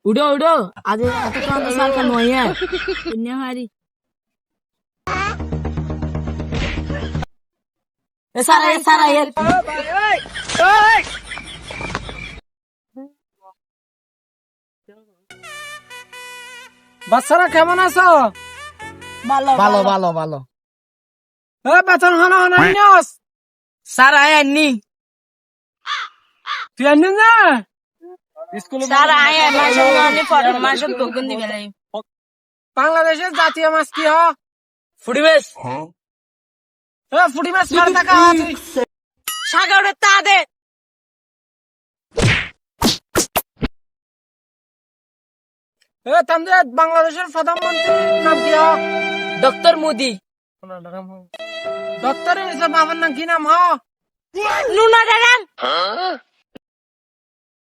उडो उडो आज आता तो अंदर साल का नोया पुण्य हमारी सारा ये বাচ্চারা কেমন আছো? ভালো ভালো ভালো ভালো। বেতন হনা হনা নিস सारा आया नहीं তুই আনি না স্কুলে सारा आया माशा ने पर माशा तो गंदी गलाई বাংলাদেশের জাতীয় মাছ কি হ? फुड़ी बेस ফুটি মাছ কার টাকা তুই शागा उड़े ता दे তামদের বাংলাদেশের প্রধানমন্ত্রীর নাম কি হ? डॉक्टर मोदी ডক্টরের বাবার নাম কি নাম হ? नूना डरन